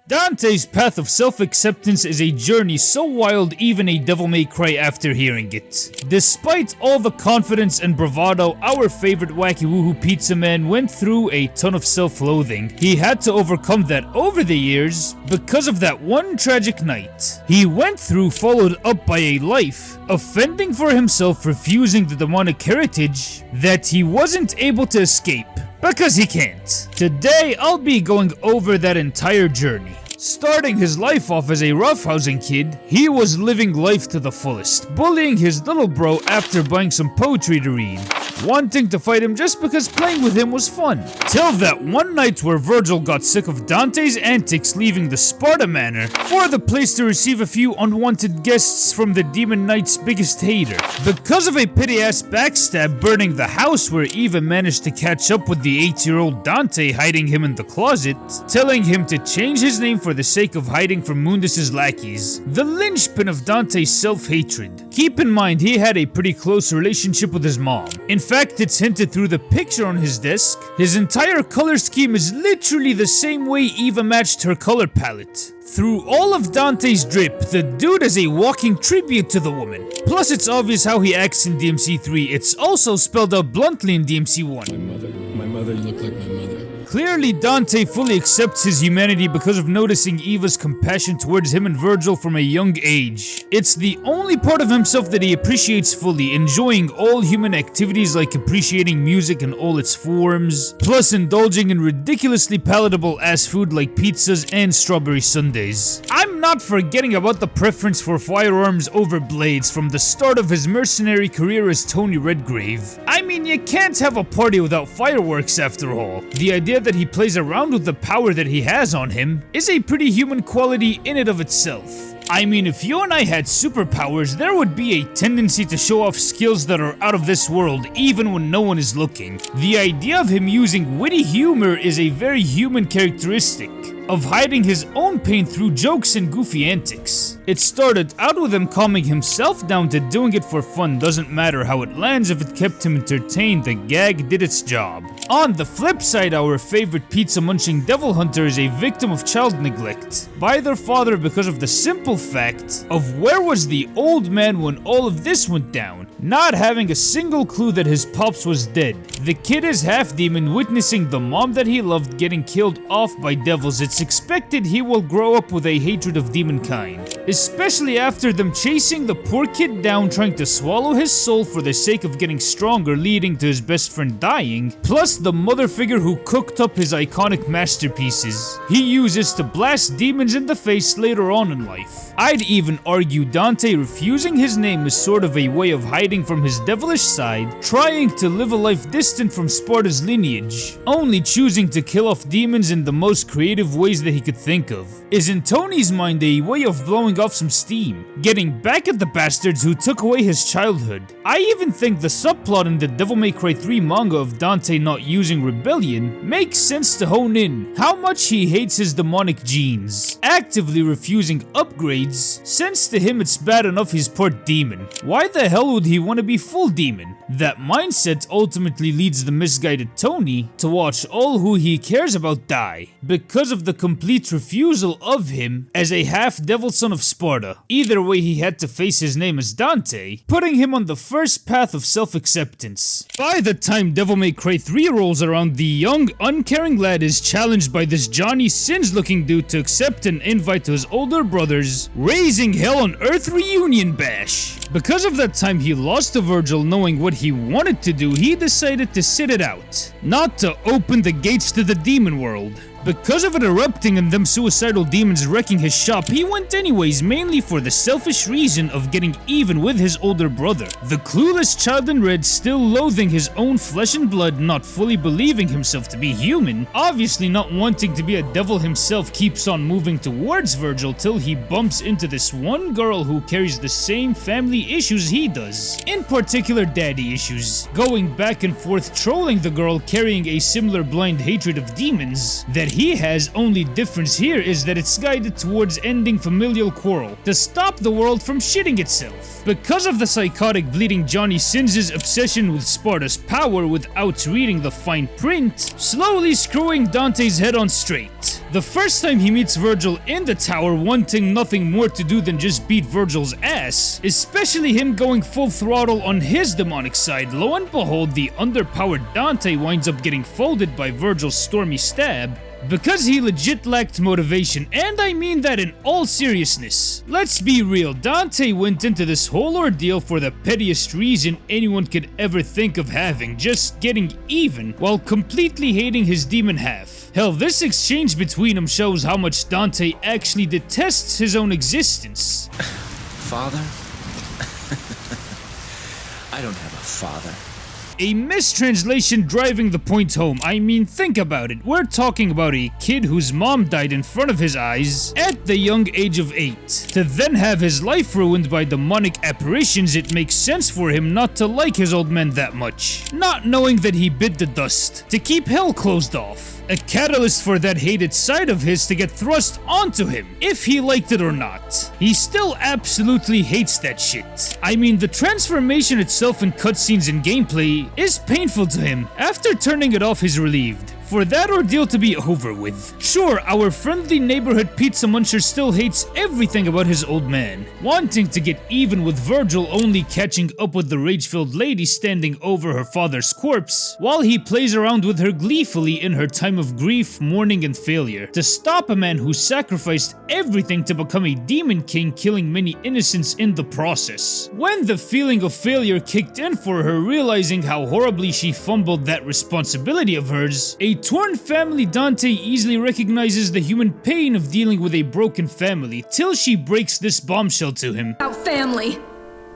Dante's path of self-acceptance is a journey so wild even a devil may cry after hearing it. Despite all the confidence and bravado our favorite Wackey Woohoo Pizza Man went through a ton of self-loathing, he had to overcome that over the years because of that one tragic night he went through, followed up by a life of fending for himself, refusing the demonic heritage that he wasn't able to escape. Because he can't. Today, I'll be going over that entire journey. Starting his life off as a roughhousing kid, he was living life to the fullest, bullying his little bro after buying some poetry to read, wanting to fight him just because playing with him was fun. Till that one night where Virgil got sick of Dante's antics, leaving the Sparda manor for the place to receive a few unwanted guests from the Demon Knight's biggest hater. Because of a pity-ass backstab burning the house where Eva managed to catch up with the 8-year-old Dante, hiding him in the closet, telling him to change his name for the sake of hiding from Mundus' lackeys. The linchpin of Dante's self-hatred. Keep in mind he had a pretty close relationship with his mom. In fact, it's hinted through the picture on his desk. His entire color scheme is literally the same way Eva matched her color palette. Through all of Dante's drip, the dude is a walking tribute to the woman. Plus, it's obvious how he acts in DMC 3. It's also spelled out bluntly in DMC 1. My mother looked like my mother. Clearly, Dante fully accepts his humanity because of noticing Eva's compassion towards him and Virgil from a young age. It's the only part of himself that he appreciates fully, enjoying all human activities like appreciating music in all its forms, plus indulging in ridiculously palatable ass food like pizzas and strawberry sundaes. I'm not forgetting about the preference for firearms over blades from the start of his mercenary career as Tony Redgrave. I mean, you can't have a party without fireworks after all. The idea that he plays around with the power that he has on him is a pretty human quality in and of itself. I mean, if you and I had superpowers, there would be a tendency to show off skills that are out of this world even when no one is looking. The idea of him using witty humor is a very human characteristic, of hiding his own pain through jokes and goofy antics. It started out with him calming himself down to doing it for fun. Doesn't matter how it lands, if it kept him entertained, the gag did its job. On the flip side, our favorite pizza munching devil hunter is a victim of child neglect by their father because of the simple fact of where was the old man when all of this went down, not having a single clue that his pops was dead. The kid is half demon, witnessing the mom that he loved getting killed off by devils. It's expected he will grow up with a hatred of demonkind, especially after them chasing the poor kid down, trying to swallow his soul for the sake of getting stronger, leading to his best friend dying, plus the mother figure who cooked up his iconic masterpieces he uses to blast demons in the face later on in life. I'd even argue Dante refusing his name is sort of a way of hiding from his devilish side, trying to live a life distant from Sparda's lineage, only choosing to kill off demons in the most creative ways that he could think of. Is in Tony's mind a way of blowing off some steam, getting back at the bastards who took away his childhood. I even think the subplot in the Devil May Cry 3 manga of Dante not using rebellion makes sense to hone in how much he hates his demonic genes, actively refusing upgrades since to him it's bad enough he's part demon. Why the hell would he want to be full demon? That mindset ultimately leads the misguided Tony to watch all who he cares about die because of the complete refusal of him as a half-devil son of Sparda. Either way, he had to face his name as Dante, putting him on the first path of self-acceptance. By the time Devil May Cry 3 rolls around, the young, uncaring lad is challenged by this Johnny Sins-looking dude to accept an invite to his older brother's Raising Hell on Earth reunion bash. Because of that time he lost to Virgil, knowing what he wanted to do, he decided to sit it out, not to open the gates to the demon world. Because of it erupting and them suicidal demons wrecking his shop, he went anyways, mainly for the selfish reason of getting even with his older brother. The clueless child in red, still loathing his own flesh and blood, not fully believing himself to be human, obviously not wanting to be a devil himself, keeps on moving towards Virgil till he bumps into this one girl who carries the same family issues he does. In particular, daddy issues. Going back and forth trolling the girl, carrying a similar blind hatred of demons that he has. Only difference here is that it's guided towards ending familial quarrel to stop the world from shitting itself. Because of the psychotic bleeding Johnny Sins' obsession with Sparda's power without reading the fine print, slowly screwing Dante's head on straight. The first time he meets Virgil in the tower, wanting nothing more to do than just beat Virgil's ass, especially him going full throttle on his demonic side, lo and behold, the underpowered Dante winds up getting folded by Virgil's stormy stab, because he legit lacked motivation, and I mean that in all seriousness. Let's be real, Dante went into this whole ordeal for the pettiest reason anyone could ever think of having, just getting even, while completely hating his demon half. Hell, this exchange between them shows how much Dante actually detests his own existence. Father? I don't have a father. A mistranslation driving the point home. I mean, think about it. We're talking about a kid whose mom died in front of his eyes at the young age of 8. To then have his life ruined by demonic apparitions, it makes sense for him not to like his old man that much. Not knowing that he bit the dust to keep hell closed off. A catalyst for that hated side of his to get thrust onto him, if he liked it or not. He still absolutely hates that shit. I mean, the transformation itself in cutscenes and gameplay is painful to him. After turning it off, he's relieved for that ordeal to be over with. Sure, our friendly neighborhood pizza muncher still hates everything about his old man, wanting to get even with Virgil, only catching up with the rage-filled lady standing over her father's corpse, while he plays around with her gleefully in her time of grief, mourning, and failure, to stop a man who sacrificed everything to become a demon king, killing many innocents in the process. When the feeling of failure kicked in for her, realizing how horribly she fumbled that responsibility of hers, a torn family, Dante easily recognizes the human pain of dealing with a broken family, till she breaks this bombshell to him. About family.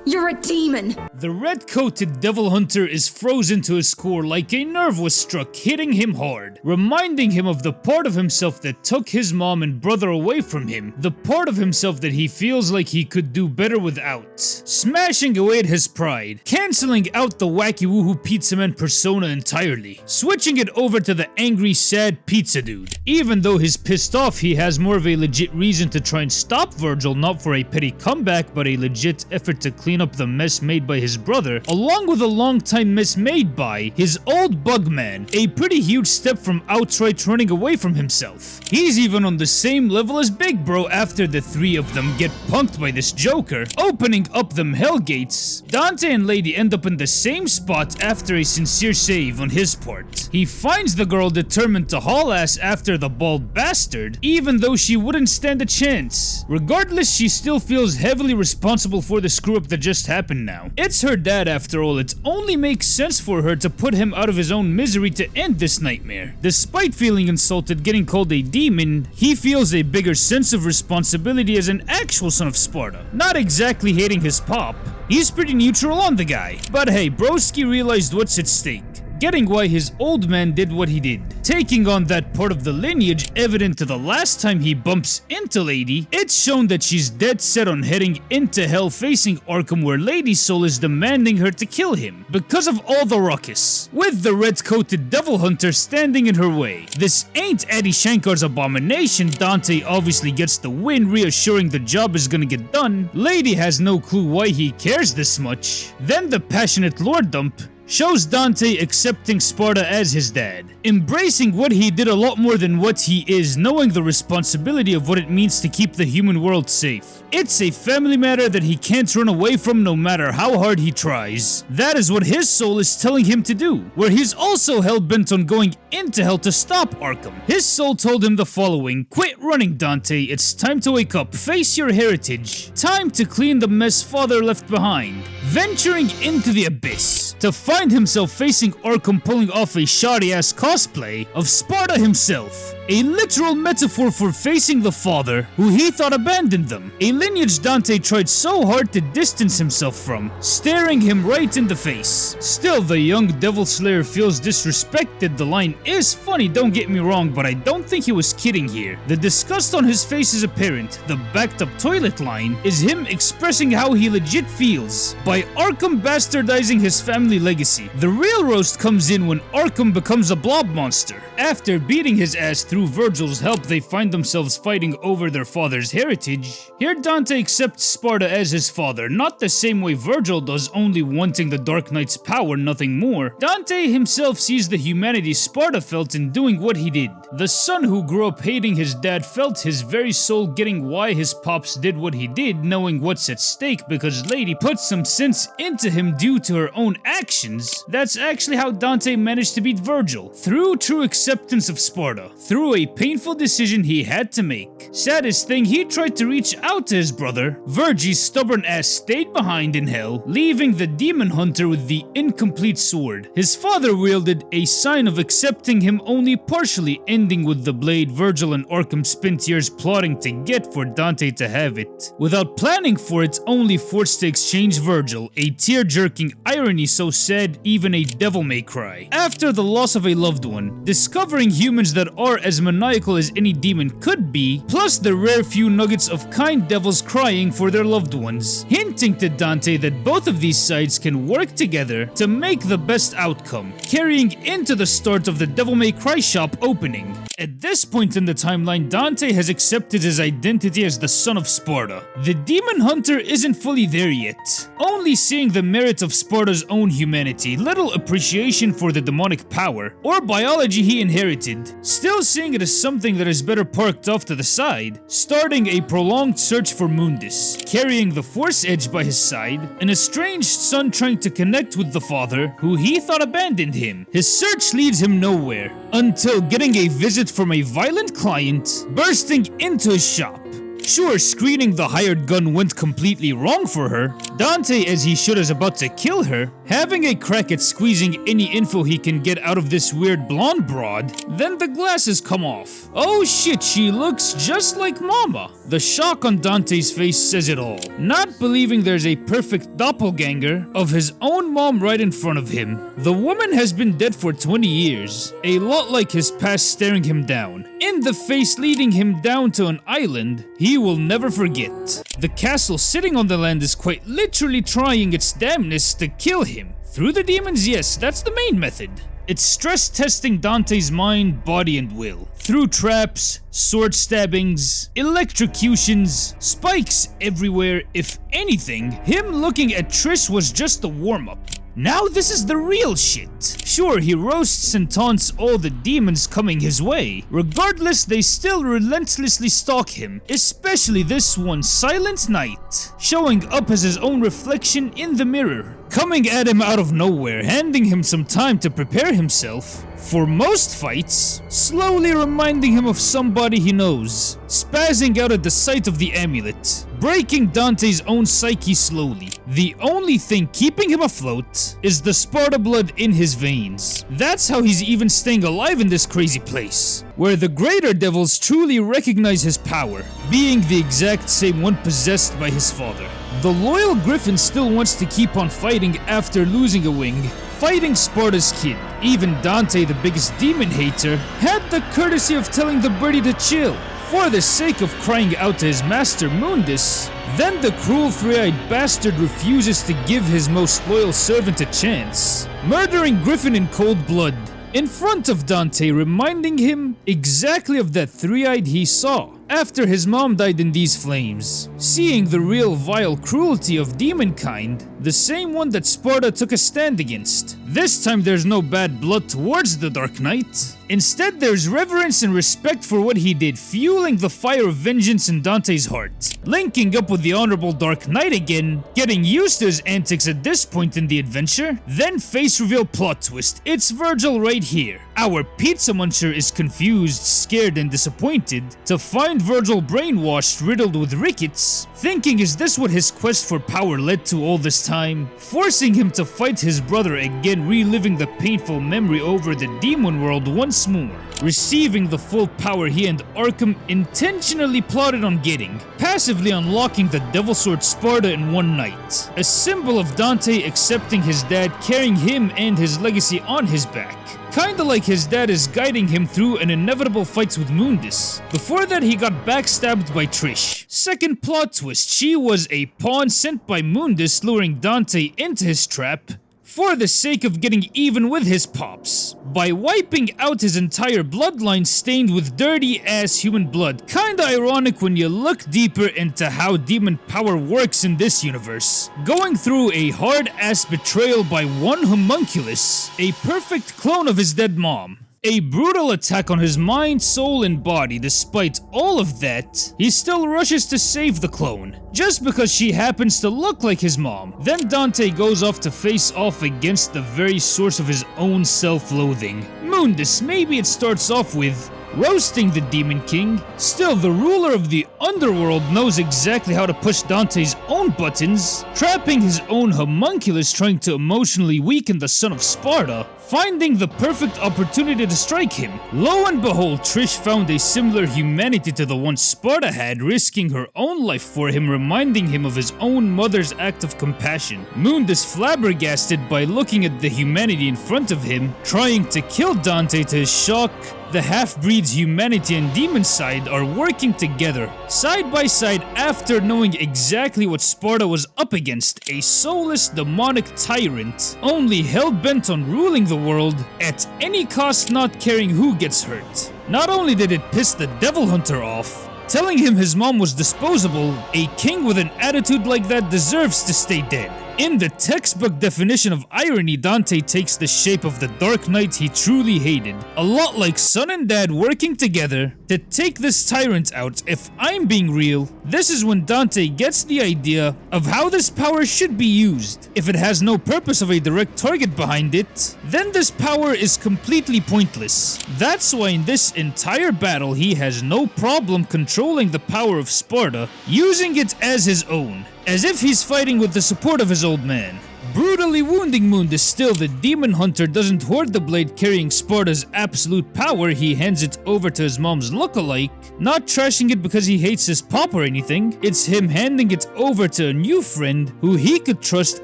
You're a demon! The red-coated devil hunter is frozen to his core like a nerve was struck, hitting him hard, reminding him of the part of himself that took his mom and brother away from him, the part of himself that he feels like he could do better without, smashing away at his pride, cancelling out the Wackey Woohoo Pizza Man persona entirely, switching it over to the angry, sad pizza dude. Even though he's pissed off, he has more of a legit reason to try and stop Virgil, not for a petty comeback, but a legit effort to clean up the mess made by his brother, along with a long time mess made by his old bug man, a pretty huge step from outright running away from himself. He's even on the same level as Big Bro after the three of them get punked by this Joker, opening up them hell gates. Dante and Lady end up in the same spot after a sincere save on his part. He finds the girl determined to haul ass after the bald bastard, even though she wouldn't stand a chance. Regardless, she still feels heavily responsible for the screw up that just happened now. It's her dad after all, it only makes sense for her to put him out of his own misery to end this nightmare. Despite feeling insulted, getting called a demon, he feels a bigger sense of responsibility as an actual son of Sparda. Not exactly hating his pop, he's pretty neutral on the guy. But hey, broski realized what's at stake, getting why his old man did what he did, taking on that part of the lineage evident to the last time he bumps into Lady. It's shown that she's dead set on heading into hell, facing Arkham, where Lady's soul is demanding her to kill him because of all the ruckus, with the red-coated devil hunter standing in her way. This ain't Adi Shankar's abomination. Dante obviously gets the win, reassuring the job is gonna get done. Lady has no clue why he cares this much. Then the passionate lore dump shows Dante accepting Sparda as his dad, embracing what he did a lot more than what he is, knowing the responsibility of what it means to keep the human world safe. It's a family matter that he can't run away from no matter how hard he tries. That is what his soul is telling him to do, where he's also hell-bent on going into hell to stop Arkham. His soul told him the following: quit running, Dante, it's time to wake up, face your heritage, time to clean the mess father left behind, venturing into the abyss, to find himself facing Arkham, pulling off a shoddy-ass cosplay of Sparda himself. A literal metaphor for facing the father who he thought abandoned them. A lineage Dante tried so hard to distance himself from, staring him right in the face. Still, the young devil slayer feels disrespected. The line is funny, don't get me wrong, but I don't think he was kidding here. The disgust on his face is apparent. The backed up toilet line is him expressing how he legit feels by Arkham bastardizing his family legacy. The real roast comes in when Arkham becomes a blob monster after beating his ass through through Virgil's help they find themselves fighting over their father's heritage. Here Dante accepts Sparda as his father, not the same way Virgil does, only wanting the Dark Knight's power, nothing more. Dante himself sees the humanity Sparda felt in doing what he did. The son who grew up hating his dad felt his very soul getting why his pops did what he did, knowing what's at stake because Lady put some sense into him due to her own actions. That's actually how Dante managed to beat Virgil, through true acceptance of Sparda, through a painful decision he had to make. Saddest thing, he tried to reach out to his brother. Virgil's stubborn ass stayed behind in hell, leaving the demon hunter with the incomplete sword. His father wielded a sign of accepting him only partially, ending with the blade Virgil and Arkham spent years plotting to get for Dante to have it. Without planning for it, only forced to exchange Virgil, a tear-jerking irony so sad even a devil may cry. After the loss of a loved one, discovering humans that are as maniacal as any demon could be, plus the rare few nuggets of kind devils crying for their loved ones, hinting to Dante that both of these sides can work together to make the best outcome, carrying into the start of the Devil May Cry shop opening. At this point in the timeline, Dante has accepted his identity as the son of Sparda. The demon hunter isn't fully there yet, only seeing the merit of Sparda's own humanity, little appreciation for the demonic power or biology he inherited, still seeing it as something that is better parked off to the side, starting a prolonged search for Mundus, carrying the Force Edge by his side, an estranged son trying to connect with the father who he thought abandoned him. His search leads him nowhere, until getting a visit from a violent client bursting into his shop. Sure, screening the hired gun went completely wrong for her. Dante, as he should, is about to kill her, having a crack at squeezing any info he can get out of this weird blonde broad. Then the glasses come off. Oh shit, she looks just like Mama. The shock on Dante's face says it all. Not believing there's a perfect doppelganger of his own mom right in front of him. The woman has been dead for 20 years, a lot like his past staring him down, in the face, leading him down to an island he will never forget. The castle sitting on the land is quite literally trying its damnness to kill him. Through the demons, yes, that's the main method. It's stress testing Dante's mind, body, and will. Through traps, sword stabbings, electrocutions, spikes everywhere. If anything, him looking at Trish was just a warm-up. Now this is the real shit. Sure, he roasts and taunts all the demons coming his way. Regardless, they still relentlessly stalk him, especially this one, Silent Night, showing up as his own reflection in the mirror, coming at him out of nowhere, handing him some time to prepare himself for most fights, slowly reminding him of somebody he knows, spazzing out at the sight of the amulet, breaking Dante's own psyche slowly. The only thing keeping him afloat is the Sparda blood in his veins. That's how he's even staying alive in this crazy place, where the greater devils truly recognize his power, being the exact same one possessed by his father. The loyal Griffin still wants to keep on fighting after losing a wing, fighting Sparda's kid. Even Dante, the biggest demon hater, had the courtesy of telling the birdie to chill, for the sake of crying out to his master Mundus. Then the cruel three-eyed bastard refuses to give his most loyal servant a chance, murdering Griffin in cold blood, in front of Dante, reminding him exactly of that three-eyed he saw after his mom died in these flames, seeing the real vile cruelty of demonkind, the same one that Sparda took a stand against. This time there's no bad blood towards the Dark Knight. Instead, there's reverence and respect for what he did, fueling the fire of vengeance in Dante's heart. Linking up with the Honorable Dark Knight again, getting used to his antics at this point in the adventure, then face reveal plot twist. It's Virgil right here. Our pizza muncher is confused, scared, and disappointed to find Virgil brainwashed, riddled with rickets, thinking is this what his quest for power led to all this time, forcing him to fight his brother again, reliving the painful memory over the demon world once more, receiving the full power he and Arkham intentionally plotted on getting, passively unlocking the Devil Sword Sparda in one night, a symbol of Dante accepting his dad, carrying him and his legacy on his back. Kinda like his dad is guiding him through an inevitable fights with Mundus. Before that, he got backstabbed by Trish. Second plot twist, she was a pawn sent by Mundus, luring Dante into his trap, for the sake of getting even with his pops, by wiping out his entire bloodline stained with dirty ass human blood. Kinda ironic when you look deeper into how demon power works in this universe. Going through a hard ass betrayal by one homunculus, a perfect clone of his dead mom. A brutal attack on his mind, soul, and body. Despite all of that, he still rushes to save the clone, just because she happens to look like his mom. Then Dante goes off to face off against the very source of his own self-loathing. Mundus. Maybe it starts off with roasting the Demon King. Still, the ruler of the underworld knows exactly how to push Dante's own buttons, trapping his own homunculus, trying to emotionally weaken the son of Sparda, finding the perfect opportunity to strike him. Lo and behold, Trish found a similar humanity to the one Sparda had, risking her own life for him, reminding him of his own mother's act of compassion. Mundus, flabbergasted by looking at the humanity in front of him, trying to kill Dante. To his shock, the half-breed's humanity and demon side are working together, side by side, after knowing exactly what Sparda was up against, a soulless demonic tyrant, only hell-bent on ruling the world at any cost, not caring who gets hurt. Not only did it piss the Devil Hunter off, telling him his mom was disposable, a king with an attitude like that deserves to stay dead. In the textbook definition of irony, Dante takes the shape of the Dark Knight he truly hated. A lot like son and dad working together to take this tyrant out. If I'm being real, this is when Dante gets the idea of how this power should be used. If it has no purpose of a direct target behind it, then this power is completely pointless. That's why in this entire battle he has no problem controlling the power of Sparda, using it as his own, as if he's fighting with the support of his old man. Brutally wounding Mundus. Still, the demon hunter doesn't hoard the blade carrying Sparda's absolute power. He hands it over to his mom's lookalike, not trashing it because he hates his pop or anything. It's him handing it over to a new friend who he could trust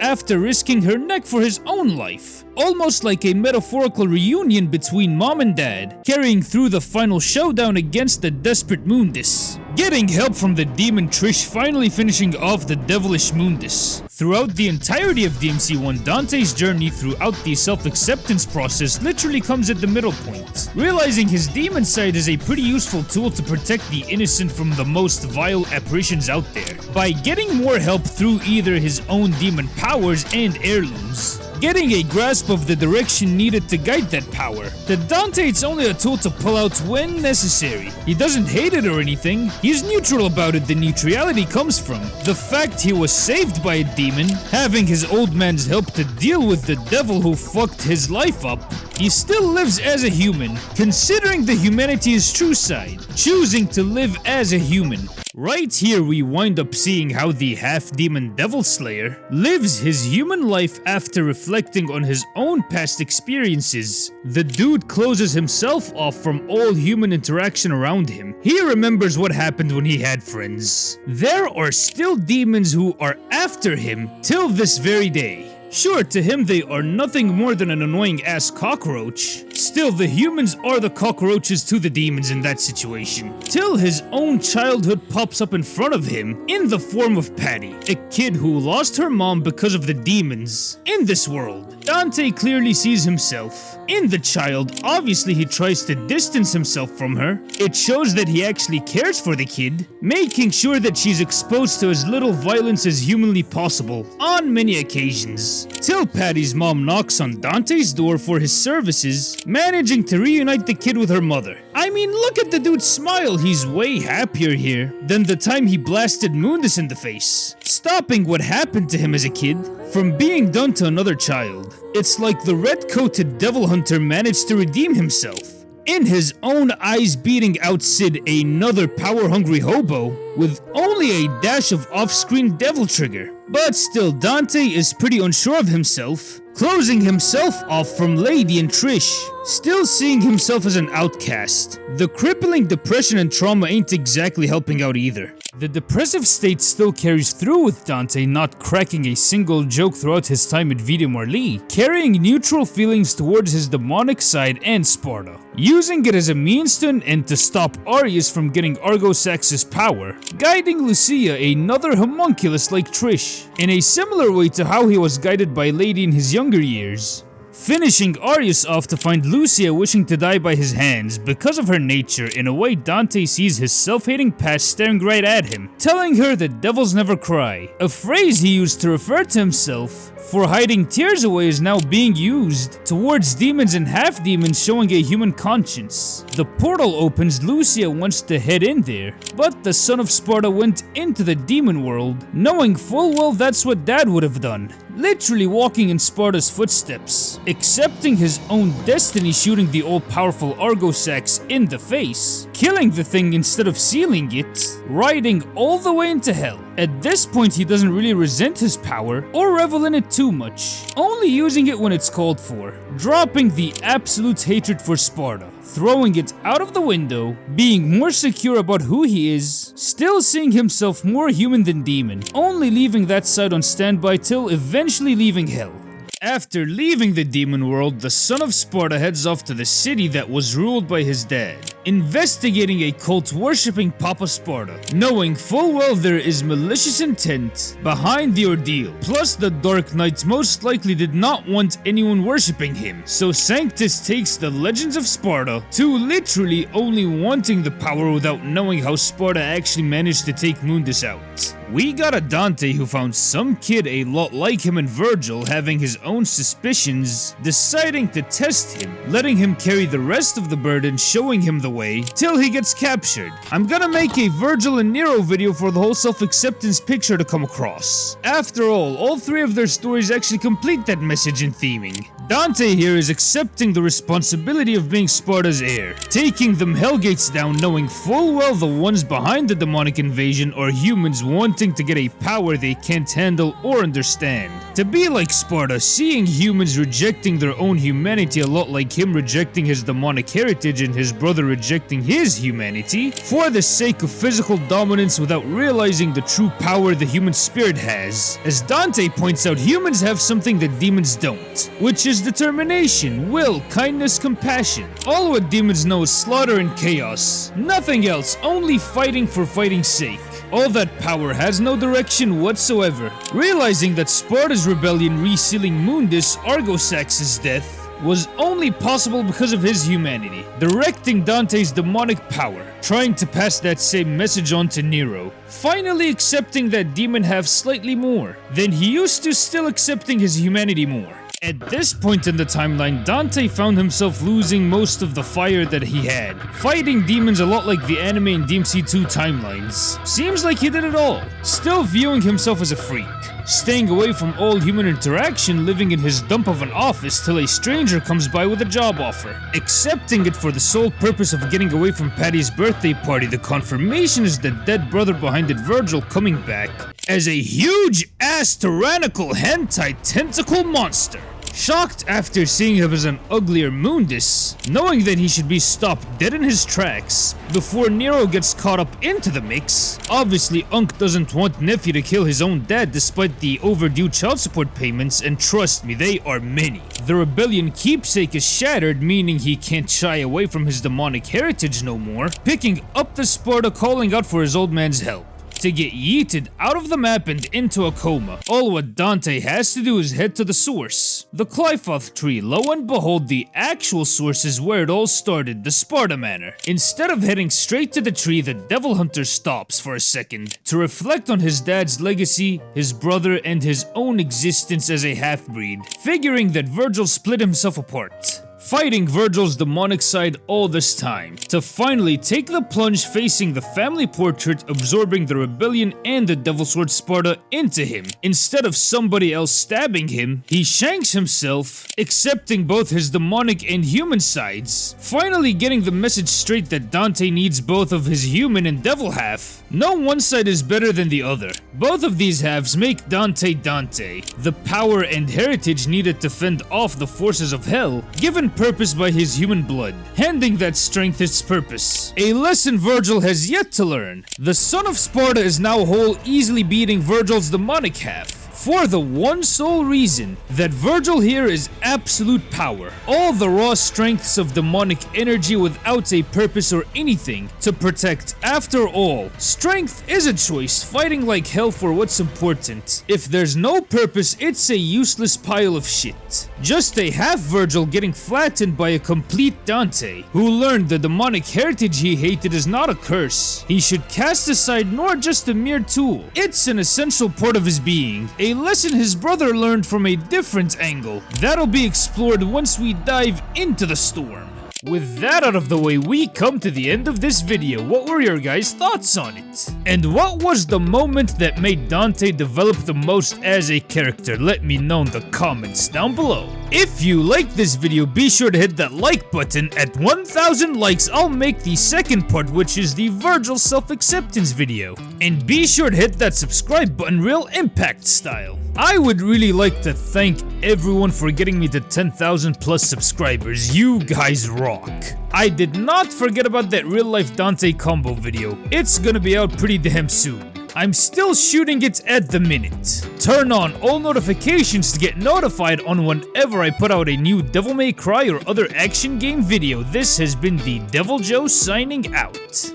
after risking her neck for his own life. Almost like a metaphorical reunion between mom and dad, carrying through the final showdown against the desperate Mundus. Getting help from the demon Trish, finally finishing off the devilish Mundus. Throughout the entirety of DMC1, Dante's journey throughout the self-acceptance process literally comes at the middle point, realizing his demon side is a pretty useful tool to protect the innocent from the most vile apparitions out there, by getting more help through either his own demon powers and heirlooms. Getting a grasp of the direction needed to guide that power. To Dante, it's only a tool to pull out when necessary. He doesn't hate it or anything, he's neutral about it. The neutrality comes from the fact he was saved by a demon, having his old man's help to deal with the devil who fucked his life up. He still lives as a human, considering the humanity's true side, choosing to live as a human. Right here we wind up seeing how the half-demon Devil Slayer lives his human life after reflecting on his own past experiences. The dude closes himself off from all human interaction around him. He remembers what happened when he had friends. There are still demons who are after him till this very day. Sure, to him they are nothing more than an annoying ass cockroach. Still, the humans are the cockroaches to the demons in that situation. Till his own childhood pops up in front of him in the form of Patty, a kid who lost her mom because of the demons. In this world, Dante clearly sees himself in the child. Obviously, he tries to distance himself from her. It shows that he actually cares for the kid, making sure that she's exposed to as little violence as humanly possible on many occasions. Till Patty's mom knocks on Dante's door for his services, managing to reunite the kid with her mother. I mean, look at the dude's smile. He's way happier here than the time he blasted Mundus in the face, stopping what happened to him as a kid from being done to another child. It's like the red-coated devil hunter managed to redeem himself, in his own eyes beating out Sid, another power-hungry hobo, with only a dash of off-screen devil trigger. But still, Dante is pretty unsure of himself, closing himself off from Lady and Trish, still seeing himself as an outcast. The crippling depression and trauma ain't exactly helping out either. The depressive state still carries through with Dante, not cracking a single joke throughout his time at Vita Marley, carrying neutral feelings towards his demonic side and Sparda, using it as a means to an end to stop Arius from getting Argosax's power, guiding Lucia, another homunculus like Trish, lineage, in a similar way to how he was guided by Lady in his younger years. Finishing Arius off to find Lucia wishing to die by his hands because of her nature. In a way, Dante sees his self-hating past staring right at him, telling her that devils never cry. A phrase he used to refer to himself for hiding tears away is now being used towards demons and half-demons showing a human conscience. The portal opens, Lucia wants to head in there, but the son of Sparda went into the demon world, knowing full well that's what Dad would have done. Literally walking in Sparda's footsteps, accepting his own destiny, shooting the all-powerful Argosax in the face, killing the thing instead of sealing it, riding all the way into hell. At this point, he doesn't really resent his power or revel in it too much, only using it when it's called for, dropping the absolute hatred for Sparda, throwing it out of the window, being more secure about who he is, still seeing himself more human than demon, only leaving that side on standby till eventually leaving hell. After leaving the demon world, the son of Sparda heads off to the city that was ruled by his dad, investigating a cult worshipping Papa Sparda, knowing full well there is malicious intent behind the ordeal. Plus, the Dark Knights most likely did not want anyone worshipping him, so Sanctus takes the legends of Sparda to literally only wanting the power without knowing how Sparda actually managed to take Mundus out. We got a Dante who found some kid a lot like him and Virgil having his own suspicions, deciding to test him, letting him carry the rest of the burden, showing him the way, till he gets captured. I'm gonna make a Virgil and Nero video for the whole self-acceptance picture to come across. After all three of their stories actually complete that message and theming. Dante here is accepting the responsibility of being Sparda's heir, taking them Hellgates down, knowing full well the ones behind the demonic invasion are humans wanting to get a power they can't handle or understand. To be like Sparda, seeing humans rejecting their own humanity a lot like him rejecting his demonic heritage and his brother rejecting his humanity, for the sake of physical dominance without realizing the true power the human spirit has. As Dante points out, humans have something that demons don't, which is determination, will, kindness, compassion. All what demons know is slaughter and chaos. Nothing else, only fighting for fighting's sake. All that power has no direction whatsoever. Realizing that Sparda's rebellion resealing Mundus, Argosax's death, was only possible because of his humanity, directing Dante's demonic power, trying to pass that same message on to Nero, finally accepting that demon have slightly more than he used to, still accepting his humanity more. At this point in the timeline, Dante found himself losing most of the fire that he had, fighting demons a lot like the anime and DMC2 timelines. Seems like he did it all, still viewing himself as a freak, staying away from all human interaction, living in his dump of an office till a stranger comes by with a job offer, accepting it for the sole purpose of getting away from Patty's birthday party. The confirmation is the dead brother behind it, Virgil, coming back as a huge-ass tyrannical hentai tentacle monster. Shocked after seeing him as an uglier Mundus, knowing that he should be stopped dead in his tracks before Nero gets caught up into the mix. Obviously, Unc doesn't want nephew to kill his own dad despite the overdue child support payments, and trust me, they are many. The rebellion keepsake is shattered, meaning he can't shy away from his demonic heritage no more, picking up the Sparda, calling out for his old man's help, to get yeeted out of the map and into a coma. All what Dante has to do is head to the source, the Clyfoth tree. Lo and behold, the actual source is where it all started, the Sparda Manor. Instead of heading straight to the tree, the Devil Hunter stops for a second to reflect on his dad's legacy, his brother, and his own existence as a half-breed, figuring that Virgil split himself apart, fighting Virgil's demonic side all this time, to finally take the plunge, facing the family portrait, absorbing the rebellion and the Devil Sword Sparda into him. Instead of somebody else stabbing him, he shanks himself, accepting both his demonic and human sides, finally getting the message straight that Dante needs both of his human and devil half. No one side is better than the other. Both of these halves make Dante Dante, the power and heritage needed to fend off the forces of hell, given purpose by his human blood, handing that strength its purpose. A lesson Virgil has yet to learn. The son of Sparda is now whole, easily beating Virgil's demonic half, For the one sole reason that Virgil here is absolute power. All the raw strengths of demonic energy without a purpose or anything to protect. After all, strength is a choice, fighting like hell for what's important. If there's no purpose, it's a useless pile of shit. Just a half Virgil getting flattened by a complete Dante, who learned the demonic heritage he hated is not a curse. He should cast aside nor just a mere tool. It's an essential part of his being, a lesson his brother learned from a different angle. That'll be explored once we dive into the storm. With that out of the way, we come to the end of this video. What were your guys' thoughts on it? And what was the moment that made Dante develop the most as a character? Let me know in the comments down below. If you liked this video, be sure to hit that like button. At 1,000 likes, I'll make the second part, which is the Virgil self-acceptance video. And be sure to hit that subscribe button real impact style. I would really like to thank everyone for getting me to 10,000 plus subscribers. You guys rock. I did not forget about that real life Dante combo video. It's gonna be out pretty damn soon. I'm still shooting it at the minute. Turn on all notifications to get notified on whenever I put out a new Devil May Cry or other action game video. This has been the Devil Joe signing out.